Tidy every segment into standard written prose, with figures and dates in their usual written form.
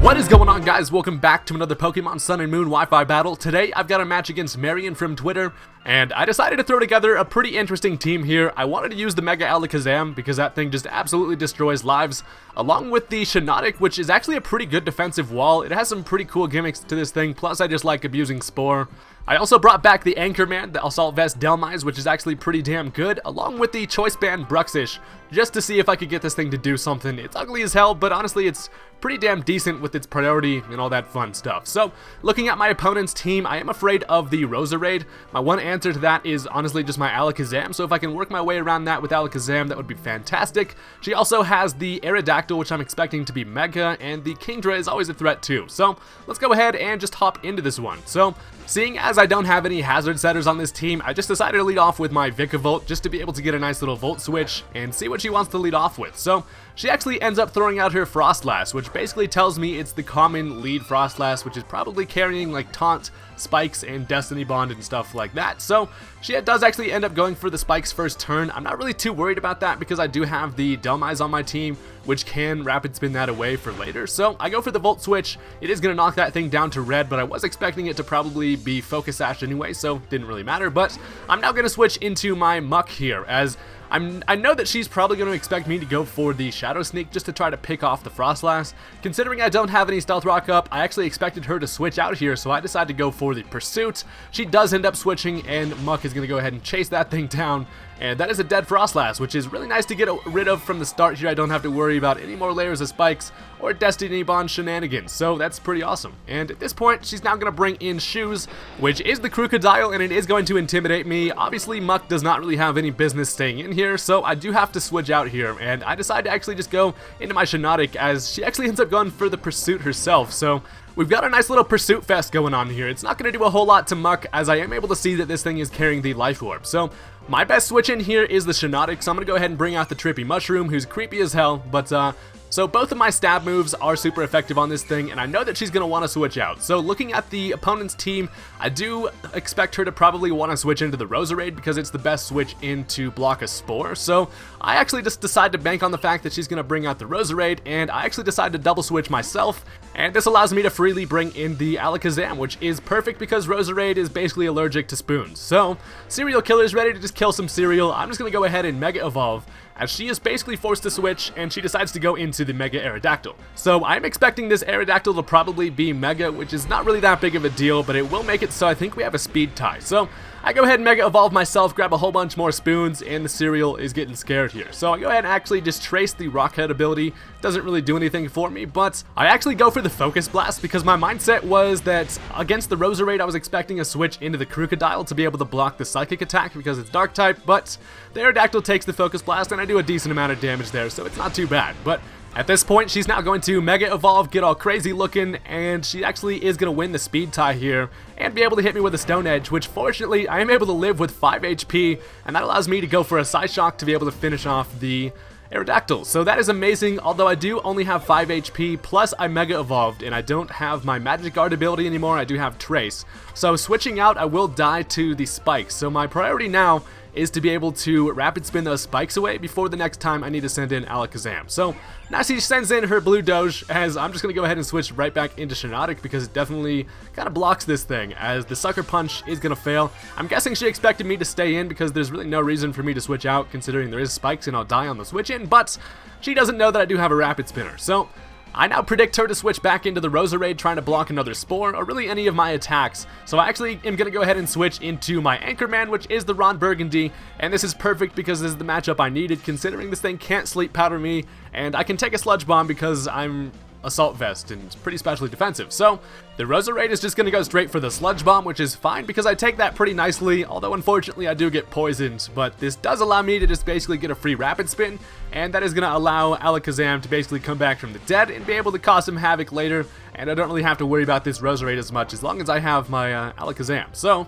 What is going on, guys? Welcome back to another Pokemon Sun and Moon Wi-Fi battle. Today I've got a match against Marion from Twitter, and I decided to throw together a pretty interesting team here. I wanted to use the Mega Alakazam because that thing just absolutely destroys lives, along with the Shiinotic, which is actually a pretty good defensive wall. It has some pretty cool gimmicks to this thing, plus I just like abusing Spore. I also brought back the Anchorman, the Assault Vest Delmise, which is actually pretty damn good, along with the Choice Band Bruxish, just to see if I could get this thing to do something. It's ugly as hell, but honestly it's pretty damn decent with its priority and all that fun stuff. So, looking at my opponent's team, I am afraid of the Roserade. My one answer to that is honestly just my Alakazam, so if I can work my way around that with Alakazam, that would be fantastic. She also has the Aerodactyl, which I'm expecting to be Mega, and the Kingdra is always a threat too. So, let's go ahead and just hop into this one. So, seeing as I don't have any hazard setters on this team, I just decided to lead off with my Vikavolt just to be able to get a nice little Volt switch and see what she wants to lead off with. So, she actually ends up throwing out her Frostlass, which basically tells me it's the common lead Frostlass, which is probably carrying like Taunt, Spikes, and Destiny Bond and stuff like that. So she does actually end up going for the Spikes first turn. I'm not really too worried about that because I do have the Delmise on my team, which can Rapid Spin that away for later. So I go for the Volt Switch. It is going to knock that thing down to red, but I was expecting it to probably be Focus Sash anyway, so it didn't really matter. But I'm now going to switch into my Muck here, as I know that she's probably going to expect me to go for the Shadow Sneak just to try to pick off the Frostlass. Considering I don't have any Stealth Rock up, I actually expected her to switch out here, so I decided to go for the Pursuit. She does end up switching, and Muck is going to go ahead and chase that thing down. And that is a dead Frostlass, which is really nice to get rid of from the start here. I don't have to worry about any more layers of Spikes or Destiny Bond shenanigans, so that's pretty awesome. And at this point, she's now going to bring in Shoes, which is the Crocodile, and it is going to intimidate me. Obviously, Muck does not really have any business staying in here, so I do have to switch out here, and I decide to actually just go into my Shiinotic, as she actually ends up going for the Pursuit herself. So we've got a nice little Pursuit Fest going on here. It's not going to do a whole lot to Muck, as I am able to see that this thing is carrying the Life Orb. So my best switch in here is the Shiinotic, so I'm going to go ahead and bring out the Trippy Mushroom, who's creepy as hell, but so both of my stab moves are super effective on this thing, and I know that she's going to want to switch out. So looking at the opponent's team, I do expect her to probably want to switch into the Roserade because it's the best switch in to block a Spore. So I actually just decide to bank on the fact that she's going to bring out the Roserade, and I actually decide to double switch myself, and this allows me to freely bring in the Alakazam, which is perfect because Roserade is basically allergic to spoons. So Serial Killer's ready to just kill some cereal. I'm just going to go ahead and Mega Evolve, as she is basically forced to switch, and she decides to go into the Mega Aerodactyl. So I'm expecting this Aerodactyl to probably be Mega, which is not really that big of a deal, but it will make it so I think we have a speed tie. So I go ahead and Mega Evolve myself, grab a whole bunch more spoons, and the cereal is getting scared here. So I go ahead and actually just trace the Rock Head ability. Doesn't really do anything for me, but I actually go for the Focus Blast because my mindset was that against the Roserade I was expecting a switch into the Crocodile to be able to block the Psychic attack because it's Dark type, but the Aerodactyl takes the Focus Blast and I do a decent amount of damage there, so it's not too bad. But at this point, she's now going to Mega Evolve, get all crazy looking, and she actually is going to win the speed tie here and be able to hit me with a Stone Edge, which fortunately I am able to live with 5 HP, and that allows me to go for a Psyshock to be able to finish off the Aerodactyl. So that is amazing, although I do only have 5 HP, plus I Mega Evolved, and I don't have my Magic Guard ability anymore. I do have Trace. So switching out, I will die to the Spikes. So my priority now is to be able to Rapid Spin those Spikes away before the next time I need to send in Alakazam. So now she sends in her Blue Doge, as I'm just going to go ahead and switch right back into Shiinotic because it definitely kind of blocks this thing, as the Sucker Punch is going to fail. I'm guessing she expected me to stay in because there's really no reason for me to switch out considering there is Spikes and I'll die on the switch in, but she doesn't know that I do have a Rapid Spinner. So I now predict her to switch back into the Roserade, trying to block another Spore, or really any of my attacks. So I actually am going to go ahead and switch into my Anchorman, which is the Ron Burgundy, and this is perfect because this is the matchup I needed, considering this thing can't Sleep Powder me, and I can take a Sludge Bomb because I'm Assault Vest and it's pretty specially defensive. So the Roserade is just going to go straight for the Sludge Bomb, which is fine because I take that pretty nicely, although unfortunately I do get poisoned, but this does allow me to just basically get a free Rapid Spin, and that is going to allow Alakazam to basically come back from the dead and be able to cause some havoc later, and I don't really have to worry about this Roserade as much as long as I have my Alakazam. So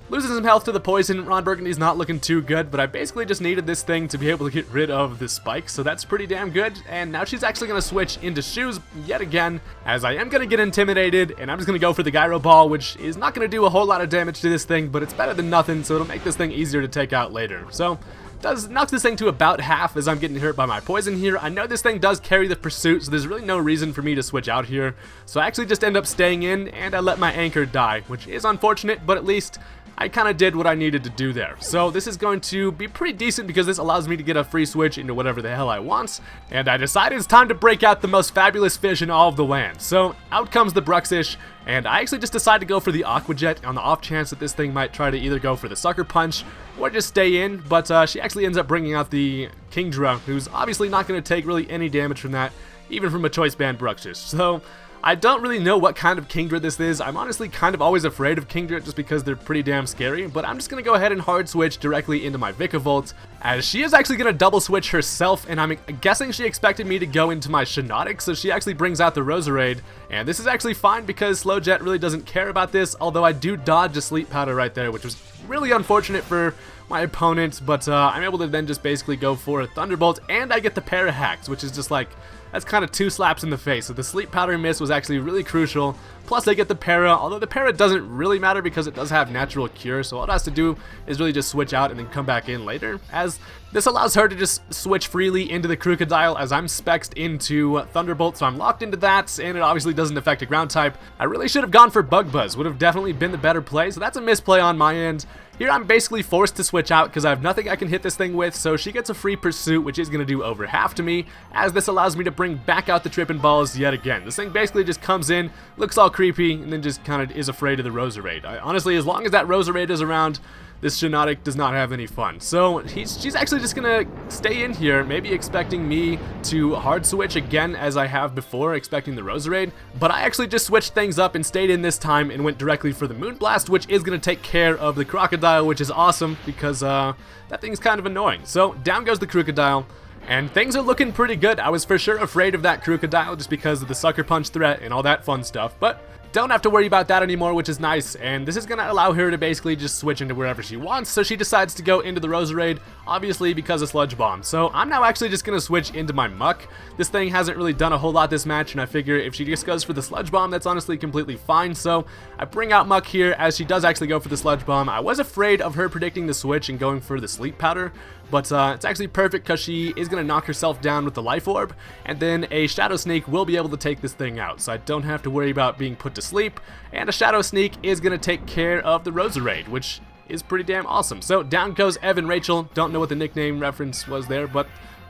losing some health to the poison, Ron Burgundy's not looking too good, but I basically just needed this thing to be able to get rid of the Spikes, so that's pretty damn good. And now she's actually going to switch into Shoes yet again, as I am going to get intimidated, and I'm just going to go for the Gyro Ball, which is not going to do a whole lot of damage to this thing, but it's better than nothing, so it'll make this thing easier to take out later. So knocks this thing to about half as I'm getting hurt by my poison here. I know this thing does carry the pursuit, so there's really no reason for me to switch out here. So I actually just end up staying in, and I let my anchor die, which is unfortunate, but at least I kind of did what I needed to do there. So this is going to be pretty decent because this allows me to get a free switch into whatever the hell I want. And I decided it's time to break out the most fabulous fish in all of the land. So out comes the Bruxish, and I actually just decided to go for the Aqua Jet on the off chance that this thing might try to either go for the Sucker Punch or just stay in. But she actually ends up bringing out the Kingdra, who's obviously not going to take really any damage from that, even from a Choice Band Bruxish. So I don't really know what kind of Kingdra this is. I'm honestly kind of always afraid of Kingdra just because they're pretty damn scary, but I'm just going to go ahead and hard switch directly into my Vikavolt, as she is actually going to double switch herself, and I'm guessing she expected me to go into my Shiinotic, so she actually brings out the Roserade, and this is actually fine because Slowjet really doesn't care about this, although I do dodge a Sleep Powder right there, which was really unfortunate for my opponent, but I'm able to then just basically go for a Thunderbolt, and I get the Para-Hacks, which is just like, that's kind of 2 slaps in the face. So the Sleep Powder miss was actually really crucial. Plus I get the Para, although the Para doesn't really matter because it does have natural cure. So all it has to do is really just switch out and then come back in later, as this allows her to just switch freely into the Crocodile, as I'm spexed into Thunderbolt, so I'm locked into that, and it obviously doesn't affect a ground type. I really should have gone for Bug Buzz, would have definitely been the better play, so that's a misplay on my end. Here I'm basically forced to switch out because I have nothing I can hit this thing with, so she gets a free Pursuit, which is going to do over half to me, as this allows me to bring back out the Trippin' Balls yet again. This thing basically just comes in, looks all creepy, and then just kind of is afraid of the Roserade. Honestly, as long as that Roserade is around, this Shiinotic does not have any fun. So she's actually just gonna stay in here, maybe expecting me to hard switch again as I have before, expecting the Roserade. But I actually just switched things up and stayed in this time and went directly for the Moonblast, which is gonna take care of the Crocodile, which is awesome because that thing's kind of annoying. So down goes the Crocodile. And things are looking pretty good. I was for sure afraid of that Crocodile just because of the Sucker Punch threat and all that fun stuff, but don't have to worry about that anymore, which is nice, and this is going to allow her to basically just switch into wherever she wants, so she decides to go into the Roserade, obviously because of Sludge Bomb. So I'm now actually just going to switch into my Muck. This thing hasn't really done a whole lot this match, and I figure if she just goes for the Sludge Bomb, that's honestly completely fine, so I bring out Muck here as she does actually go for the Sludge Bomb. I was afraid of her predicting the switch and going for the Sleep Powder, but it's actually perfect because she is going to knock herself down with the Life Orb, and then a Shadow Sneak will be able to take this thing out, so I don't have to worry about being put to sleep, and a Shadow Sneak is going to take care of the Roserade, which is pretty damn awesome. So down goes Evan Rachel. Don't know what the nickname reference was there, but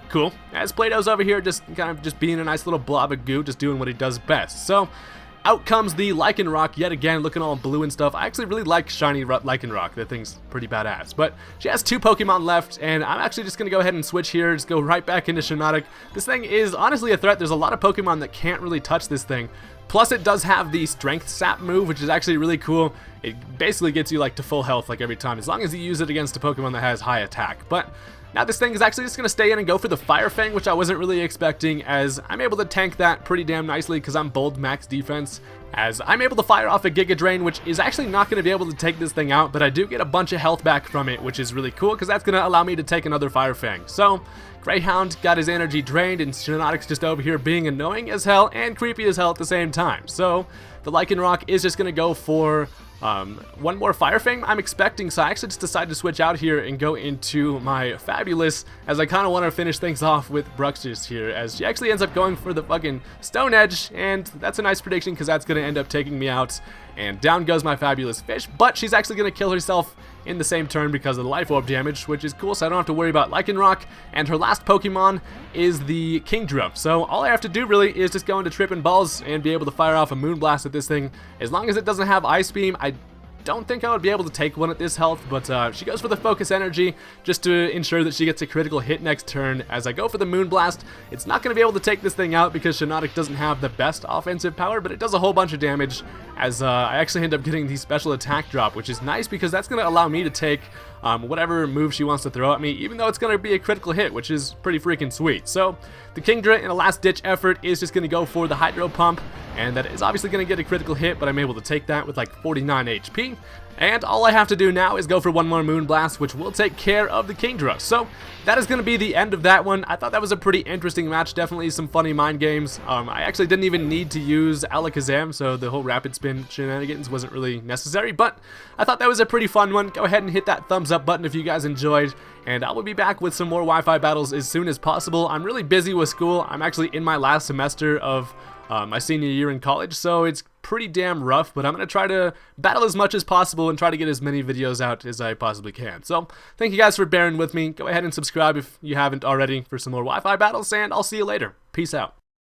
cool. As Plato's over here just kind of just being a nice little blob of goo, just doing what he does best. So out comes the Lycanroc yet again, looking all blue and stuff. I actually really like shiny Lycanroc. That thing's pretty badass. But she has 2 Pokemon left, and I'm actually just going to go ahead and switch here. Just go right back into Shiinotic. This thing is honestly a threat. There's a lot of Pokemon that can't really touch this thing. Plus it does have the Strength Sap move, which is actually really cool. It basically gets you like to full health like every time, as long as you use it against a Pokemon that has high attack. But now this thing is actually just going to stay in and go for the Fire Fang, which I wasn't really expecting, as I'm able to tank that pretty damn nicely because I'm bold max defense, as I'm able to fire off a Giga Drain, which is actually not going to be able to take this thing out, but I do get a bunch of health back from it, which is really cool because that's going to allow me to take another Fire Fang. So Greyhound got his energy drained, and Shiinotic's just over here being annoying as hell and creepy as hell at the same time. So the Lycanroc is just going to go for one more Fire Fang, I'm expecting, so I actually just decided to switch out here and go into my Fabulous, as I kind of want to finish things off with Bruxish here, as she actually ends up going for the fucking Stone Edge, and that's a nice prediction because that's going to end up taking me out, and down goes my Fabulous Fish, but she's actually going to kill herself in the same turn because of the Life Orb damage, which is cool, so I don't have to worry about Lycanroc, and her last Pokemon is the Kingdra, so all I have to do really is just go into Trippin' Balls and be able to fire off a Moonblast at this thing. As long as it doesn't have Ice Beam, I don't think I would be able to take one at this health, but she goes for the Focus Energy just to ensure that she gets a critical hit next turn. As I go for the Moonblast, it's not going to be able to take this thing out because Shiinotic doesn't have the best offensive power, but it does a whole bunch of damage, as I actually end up getting the special attack drop, which is nice because that's going to allow me to take whatever move she wants to throw at me, even though it's going to be a critical hit, which is pretty freaking sweet. So the Kingdra, in a last-ditch effort, is just going to go for the Hydro Pump, and that is obviously going to get a critical hit, but I'm able to take that with like 49 HP. And all I have to do now is go for one more Moonblast, which will take care of the Kingdra. So that is going to be the end of that one. I thought that was a pretty interesting match, definitely some funny mind games. I actually didn't even need to use Alakazam, so the whole rapid spin shenanigans wasn't really necessary, but I thought that was a pretty fun one. Go ahead and hit that thumbs up button if you guys enjoyed, and I will be back with some more Wi-Fi battles as soon as possible. I'm really busy with school. I'm actually in my last semester of my senior year in college, so it's pretty damn rough, but I'm going to try to battle as much as possible and try to get as many videos out as I possibly can. So thank you guys for bearing with me. Go ahead and subscribe if you haven't already for some more Wi-Fi battles, and I'll see you later. Peace out.